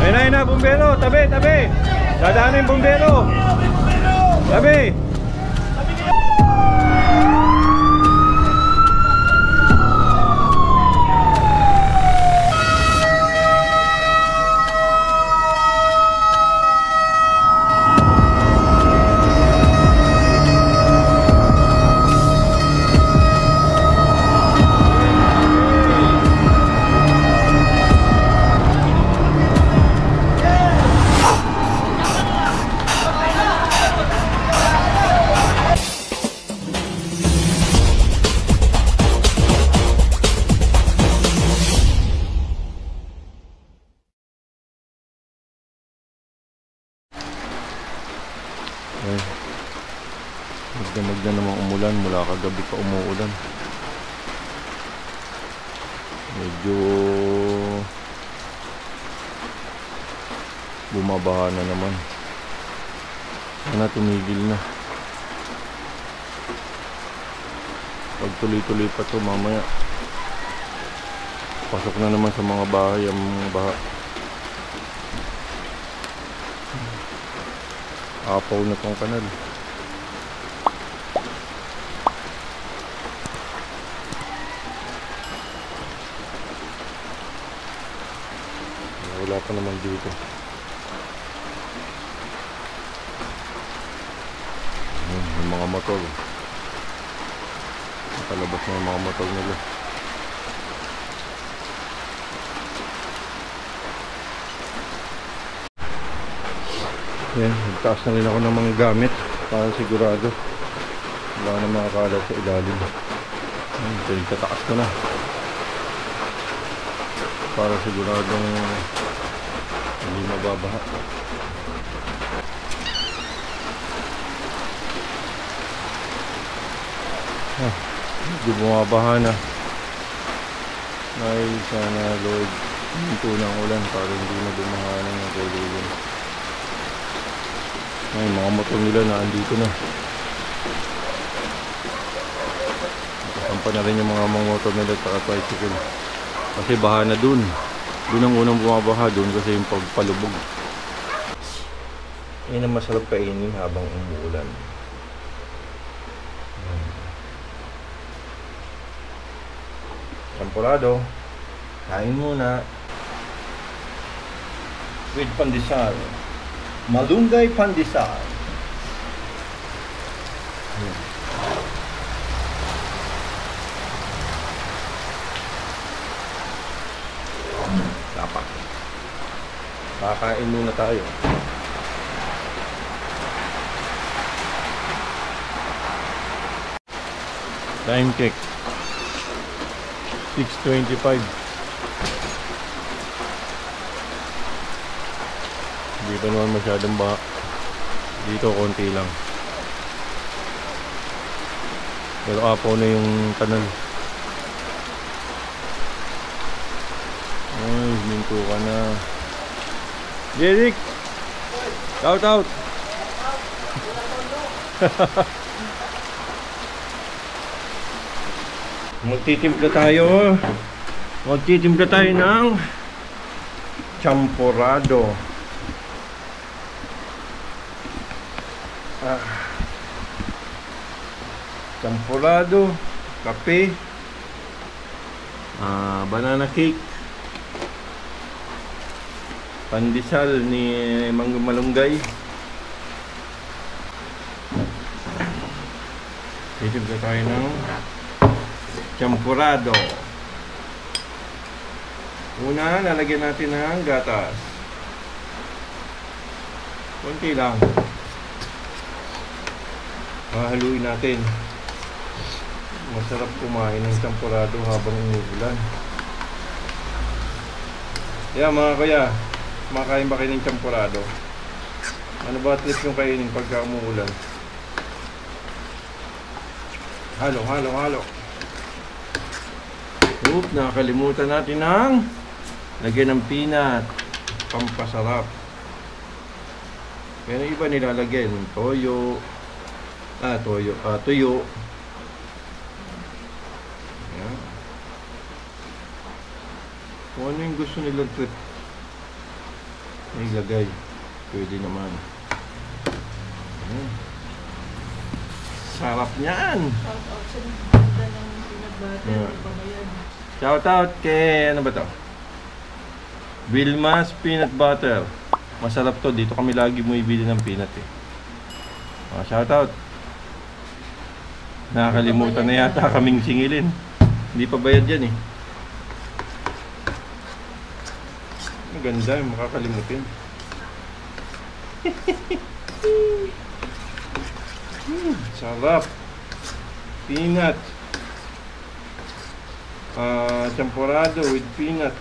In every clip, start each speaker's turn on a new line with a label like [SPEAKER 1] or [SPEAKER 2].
[SPEAKER 1] Ayun na, bumbero. Tabi, tabi. Dadaan yung bumbero. Tabi. Magdamag na namang umulan, mula kagabi pa umuulan. Medyo bumabaha na naman. Sana tumigil na. Pag tuloy-tuloy pa to mamaya, pasok na naman sa mga bahay ang baha. Apaw na tong kanal. Wala pa naman dito. Yung mga motor. Nakalabas na yung mga motor nila. Yan, nagtaas na rin ako ng mga gamit para sigurado wala na makakalat sa ilalim. Tataas ko na para siguradong hindi mababaha. Hindi bumabaha na. Ay, sana Lord, hinto ng ulan para hindi na bumaha na ng gululong. Ay, mga motor nila na andito na. Nakasampa na rin yung mga motor nila at tricycle. Kasi baha na dun. Dun ang unang bumabaha dun kasi yung pagpalubog. Yan ang masarap kainin habang umuulan. Champurado. Kain muna. With pandesal. Malunggay pandesal. Dapat. Kakain muna tayo. Time check 6:25. Hindi pa naman masyadong baha. Dito konti lang. Pero apaw na yung kanal. Ay, minto ka na. Jeric! Shout out! Magtitimpla tayo. Magtitimpla tayo ng champurado. Champurado, kape, banana cake, pandesal ni Mang Malunggay. Titimpla tayo ng champurado. Una, lalagyan natin ng gatas. Konti lang. Hahaluin natin. Masarap kumain ng champurado habang umuulan. Yeah, mga kuya, kumakain ba kayo ng champurado? Ano ba trip yung kainin pagka umuulan? Halo, halo, halo. Oop, nakakalimutan natin ng lagyan ng peanut, pampasarap. Pero iba nilalagyan toyo, tuyo. Ayan. Kung ano yung gusto nilang trip. May lagay. Pwede naman. Sarap niyan. Shout out kay ano ba to? Wilma's Peanut Butter. Masarap to. Dito kami lagi bumibili ng peanut eh. Shout out. Nakakalimutan na yata kaming singilin. Hindi pa bayad yan eh. Maganda yung makakalimutin. Sarap. Peanut. Champurrado with peanut.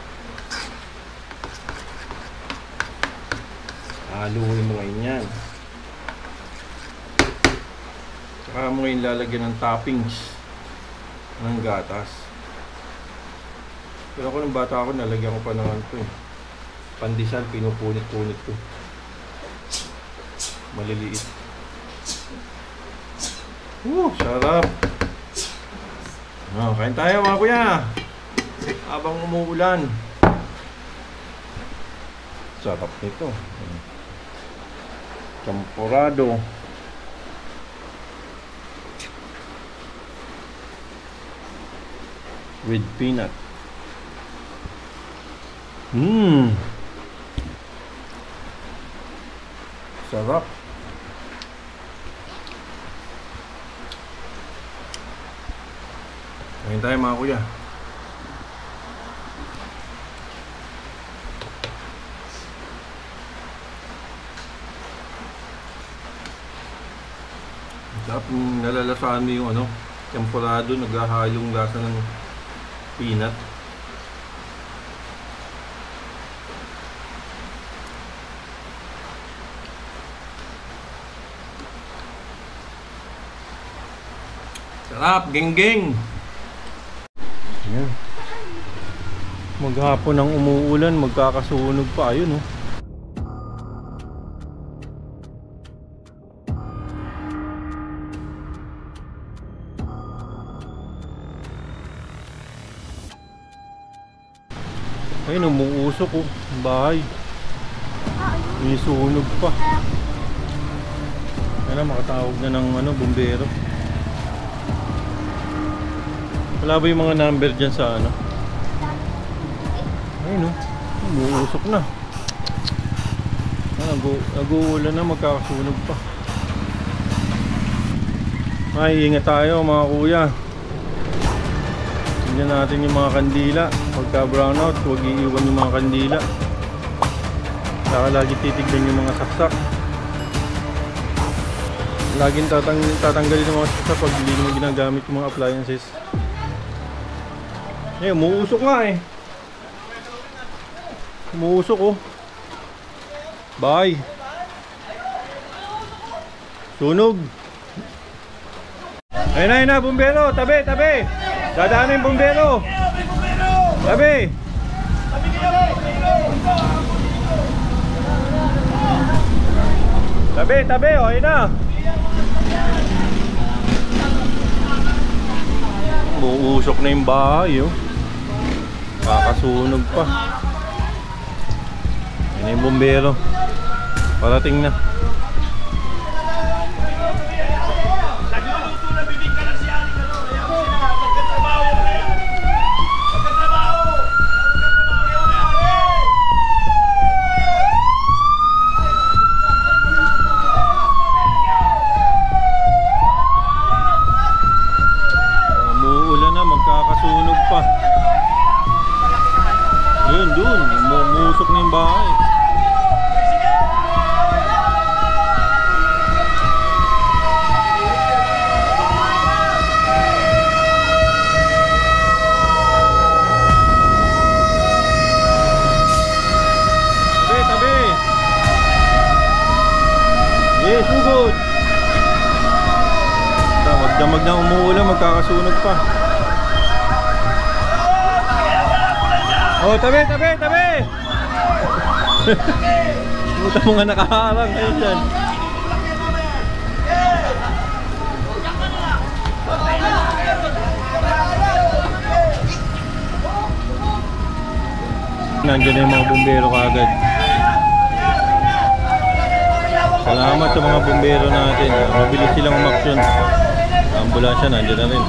[SPEAKER 1] Haluin mo ngayon yan. Saka mo ngayon lalagyan ng toppings ng gatas. Pero ako nung bata ako, nalagyan ko pa naman ito eh. Pandesal, pinupunit-punit ko. Maliliit. Sarap. Kain tayo mga kuya. Habang umuulan. Sarap nito. Champurrado. With peanut. Sarap. Ngayon tayo mga kuya. Sarap, nalalasaan mo yung ano, champurrado, naghahalong lasa ng peanut. Sarap, geng-geng. Ayan. Maghapon ang umuulan, magkakasunog pa. Ayun oh. Ayun, umuusok oh. Bahay. May sunog pa. Ayun, makatawag na ng ano, bumbero. Wala ba yung mga number dyan sa ano? Ayun oh. Umuusok na. Nag-uulan na, magkakasunog pa. Ay, ingat tayo mga kuya. Tingnan natin yung mga kandila. Pagka brownout, huwag iiwan yung mga kandila. Saka lagi titignan yung mga saksak. Laging tatanggalin yung mga saksak pag hindi naman ginagamit yung mga appliances. Eh, umuusok nga eh. Umuusok oh. Bye. Sunog. Ayun na, bumbero. Tabi, tabi. Dadaan yung bumbero. Tabi. Tabi, tabi. O, ayun na. Umuusok na yung bahay oh. Kakasunog pa. Yan yung bumbero. Parating na.
[SPEAKER 2] Nagluluto na bibig ka na si Aling ano. Ayaw mo sila. Magkatrabaho yan kaya. Magkatrabaho. Magkatrabaho yan kaya.
[SPEAKER 1] Umuulan na, magkakasunog pa. Yun, dun. Umusok na yung bahay. Tabi, tabi. Yes, sugod. Magdamag na umuulan, magkakasunog pa. Oh, tabi, tabi, tabi. Puta mo nga nakaharang kayo dyan. Nandiyan na yung mga bumbero kaagad. Salamat sa mga bumbero natin. Mabilis silang umaksyon. Ambulansya nandiyan na rin.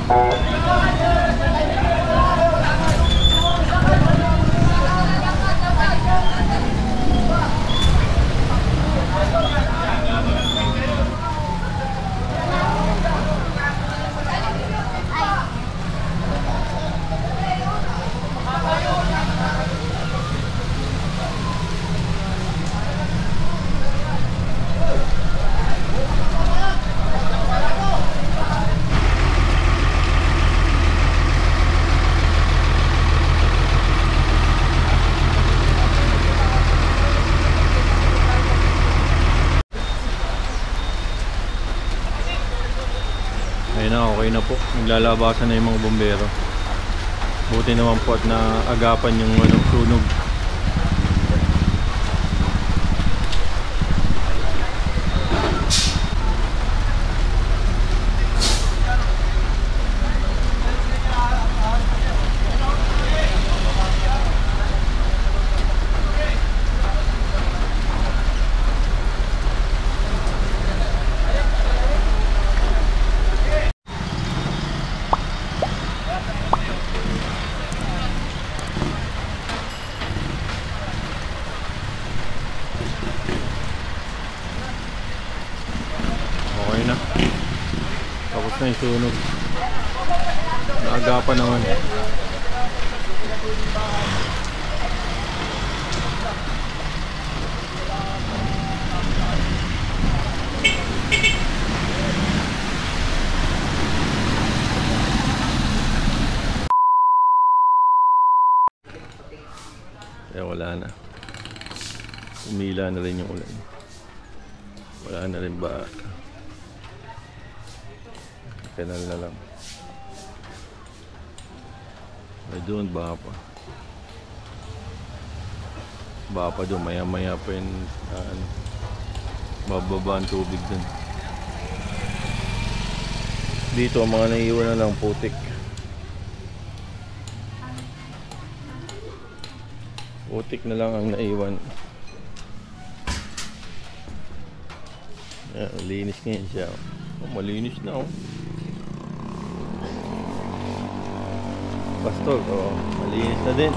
[SPEAKER 1] Ayun na, okay na po. Naglalabasan na yung mga bombero. Buti naman po at naagapan yung sunog. Okay na. Tapos na yung sunog. Naagapan naman. Kaya wala na. Umila na rin yung ulan. Wala na rin ba? Kanal na lang. Ay doon ba pa? Ba pa doon, maya maya pa yung bababa ang tubig doon. Dito ang mga naiiwan na lang putik. Putik na lang ang naiwan. Ayan, linis ngayon siya. Oh, malinis na oh. Pastor, oh, malinis na din.